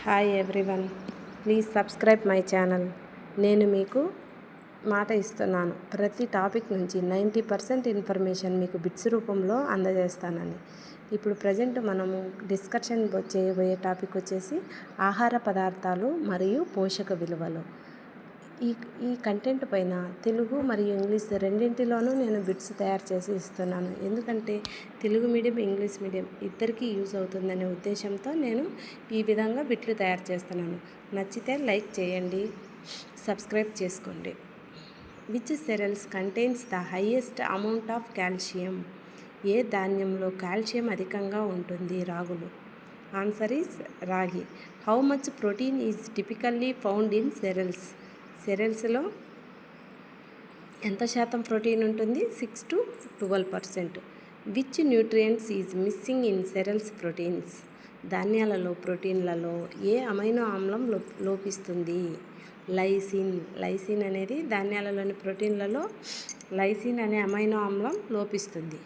Hi everyone, please subscribe my channel. నేను మీకు మాట ఇస్తున్నాను, ప్రతి టాపిక్ నుంచి 90% ఇన్ఫర్మేషన్ మీకు బిట్స్ రూపంలో అందజేస్తానని. ఇప్పుడు ప్రజెంట్ మనము డిస్కషన్ చేయబోయే టాపిక్ వచ్చేసి ఆహార పదార్థాలు మరియు పోషక విలువలు. ఈ కంటెంట్ పైన తెలుగు మరియు ఇంగ్లీష్ రెండింటిలోనూ నేను బిట్స్ తయారు చేసి ఇస్తున్నాను. ఎందుకంటే తెలుగు మీడియం, ఇంగ్లీష్ మీడియం ఇద్దరికీ యూజ్ అవుతుందనే ఉద్దేశంతో నేను ఈ విధంగా బిట్లు తయారు చేస్తున్నాను. నచ్చితే లైక్ చేయండి, సబ్స్క్రైబ్ చేసుకోండి. Which cereals contains the highest amount of calcium? ఏ ధాన్యంలో కాల్షియం అధికంగా ఉంటుంది? రాగులు. Answer is ragi. How much protein is typically found in cereals? సెరల్స్లో ఎంత శాతం ప్రోటీన్ ఉంటుంది? 6 to 12%. Which nutrients is missing in cereals proteins? ధాన్యాలలో ప్రోటీన్లలో ఏ అమైనో ఆమ్లం లోపిస్తుంది? లైసిన్. లైసిన్ అనేది ధాన్యాలలోని ప్రోటీన్లలో లైసిన్ అనే అమైనో ఆమ్లం లోపిస్తుంది.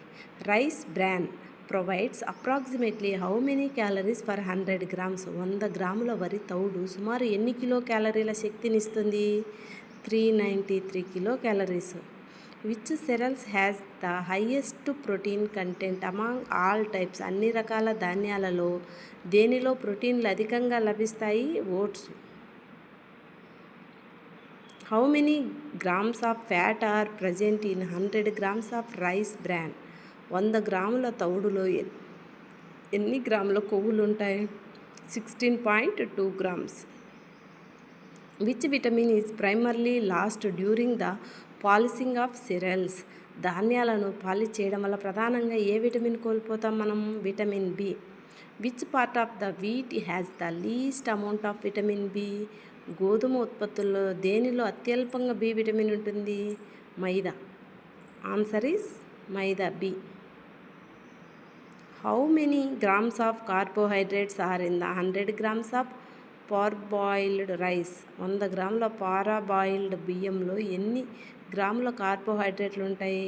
Rice bran provides approximately how many calories for 100 grams? 100 గ్రాముల వరి తౌడు సుమారు ఎన్ని కిలో క్యాలరీల శక్తినిస్తుంది? 393 kilo calories. Which cereals has the highest protein content among all types? అన్ని రకాల ధాన్యాలలో దేనిలో ప్రోటీన్లు అధికంగా లభిస్తాయి? Oats. How many grams of fat are present in 100 grams of rice bran? 100 గ్రాముల తౌడులో ఎన్ని గ్రాముల కొవ్వులు ఉంటాయి? 16.2 grams. విచ్ విటమిన్ is primarily lost during the polishing of cereals? ధాన్యాలను పాలిష్ చేయడం వల్ల ప్రధానంగా ఏ విటమిన్ కోల్పోతాం మనం? Vitamin B. Which part of the wheat has the least amount of vitamin B? గోధుమ ఉత్పత్తుల్లో దేనిలో అత్యల్పంగా బి విటమిన్ ఉంటుంది? Maida. Answer is maida, B. How many grams of carbohydrates are in the 100 grams of parboiled rice? 100 గ్రాముల parboiled బియ్యంలో ఎన్ని గ్రాముల కార్బోహైడ్రేట్లు ఉంటాయి?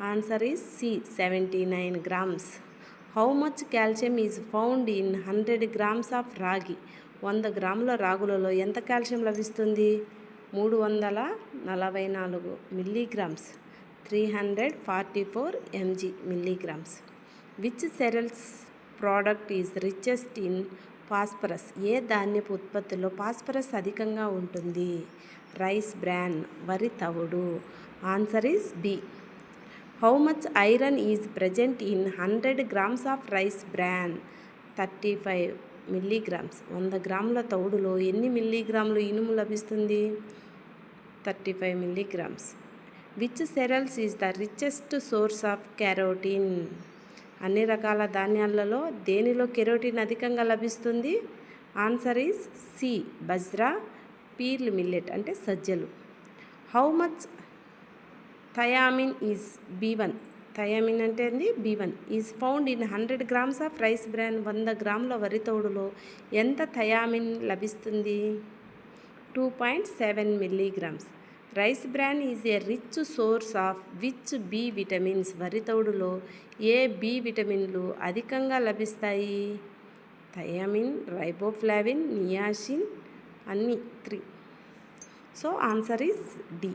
Answer is C, 79 grams. How much calcium is found in 100 grams of రాగి? 100 గ్రాముల రాగులలో ఎంత కాల్షియం లభిస్తుంది? 344 milligrams, 344 mg. Which cereals product is richest in phosphorus? ఏ ధాన్యపు ఉత్పత్తిలో ఫాస్ఫరస్ అధికంగా ఉంటుంది? రైస్ బ్రాన్, వరి తవుడు. Answer is B. How much iron is present in 100 grams of rice bran? 35 milligrams. 100 గ్రాముల తౌడులో ఎన్ని మిల్లీగ్రాములు ఇనుము లభిస్తుంది? 35 milligrams. Which cereals is the richest source of carotene? అన్ని రకాల ధాన్యాలలో దేనిలో కెరోటిన్ అధికంగా లభిస్తుంది? Answer is C, bajra, pearl millet అంటే సజ్జలు. How much thiamine is B1? Thiamine అంటే B1 is found in 100 grams of rice bran? 100 గ్రాముల వరి తౌడులో ఎంత థయామిన్ లభిస్తుంది? 2.7 milligrams. Rice bran is a rich source of which B vitamins? వరి తౌడులో ఏ బి విటమిన్లు అధికంగా లభిస్తాయి? థయామిన్, రైబోఫ్లావిన్, నియాసిన్, అన్ని 3. So answer is D.